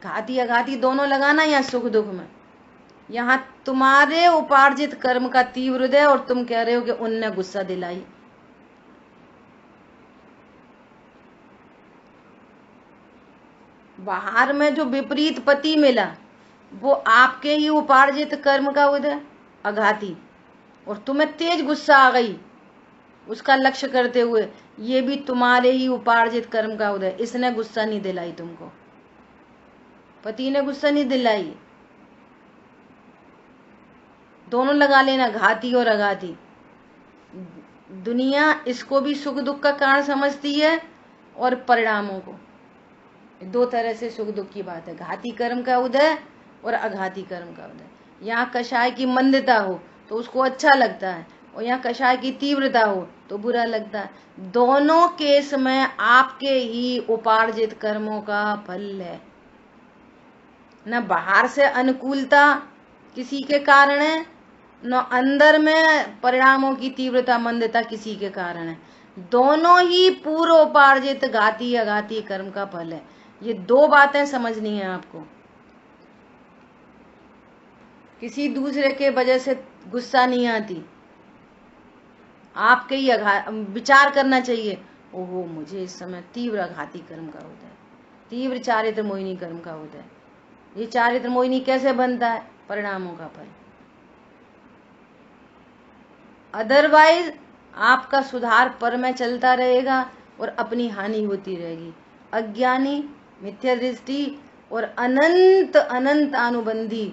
घाती अघाती दोनों लगाना यहाँ सुख दुख में। यहाँ तुम्हारे उपार्जित कर्म का तीव्र उदय, और तुम कह रहे हो कि उनने गुस्सा दिलाई। बाहर में जो विपरीत पति मिला वो आपके ही उपार्जित कर्म का उदय अघाती, और तुम्हें तेज गुस्सा आ गई उसका लक्ष्य करते हुए, ये भी तुम्हारे ही उपार्जित कर्म का उदय। इसने गुस्सा नहीं दिलाई तुमको, पति ने गुस्सा नहीं दिलाई। दोनों लगा लेना, घाती और अघाती। दुनिया इसको भी सुख दुख का कारण समझती है, और परिणामों को। दो तरह से सुख दुख की बात है, घाती कर्म का उदय और अघाती कर्म का उदय। यहाँ कषाय की मंदता हो तो उसको अच्छा लगता है, और यहाँ कषाय की तीव्रता हो तो बुरा लगता है। दोनों केस में आपके ही उपार्जित कर्मों का फल है। न बाहर से अनुकूलता किसी के कारण है, न अंदर में परिणामों की तीव्रता मंदता किसी के कारण है। दोनों ही पूर्व उपार्जित घाती अघाती कर्म का फल है। ये दो बातें समझनी है आपको। किसी दूसरे के वजह से गुस्सा नहीं आती, आपके ही विचार करना चाहिए, ओहो मुझे इस समय तीव्र अघाती कर्म का होता है, तीव्र चारित्र मोहिनी कर्म का होता है। ये चारित्र मोहिनी कैसे बनता है? परिणामों का फल। अदरवाइज आपका सुधार पर में चलता रहेगा और अपनी हानि होती रहेगी। अज्ञानी, मिथ्या दृष्टि और अनंत अनंत अनुबंधी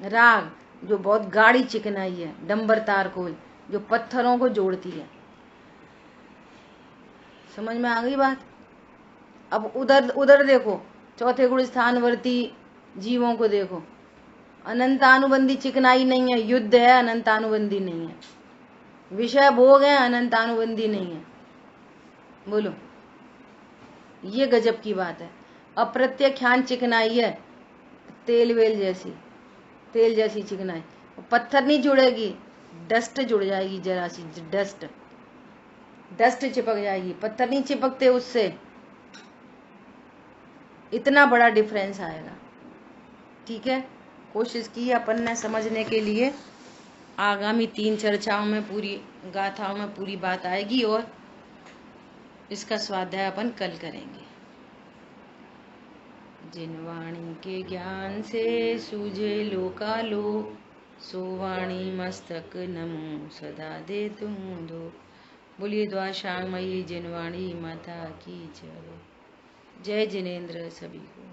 राग, जो बहुत गाढ़ी चिकनाई है, डंबर तार को जो पत्थरों को जोड़ती है। समझ में आ गई बात? अब उधर उधर देखो, चौथे गुण स्थानवर्ती जीवों को देखो, अनंतानुबंधी चिकनाई नहीं है, युद्ध है, अनंतानुबंधी नहीं है, विषय भोग है, अनंतानुबंधी नहीं है। बोलो, ये गजब की बात है। अप्रत्यख्यान चिकनाई है, तेल वेल जैसी, तेल जैसी चिकनाई। पत्थर नहीं जुड़ेगी, डस्ट जुड़ जाएगी, जरा सी डस्ट, डस्ट चिपक जाएगी, पत्थर नहीं चिपकते उससे। इतना बड़ा डिफरेंस आएगा। ठीक है, कोशिश की अपन ने समझने के लिए। आगामी 3 चर्चाओं में, पूरी गाथाओं में पूरी बात आएगी, और इसका स्वाध्याय अपन कल करेंगे। जिन वाणी के ज्ञान से सूझे लोकालोक, सो वाणी मस्तक नमो सदा दे तुम दो। बोलिए द्वाशांगमयी जिनवाणी माता की जय। जय जिनेन्द्र सभी को।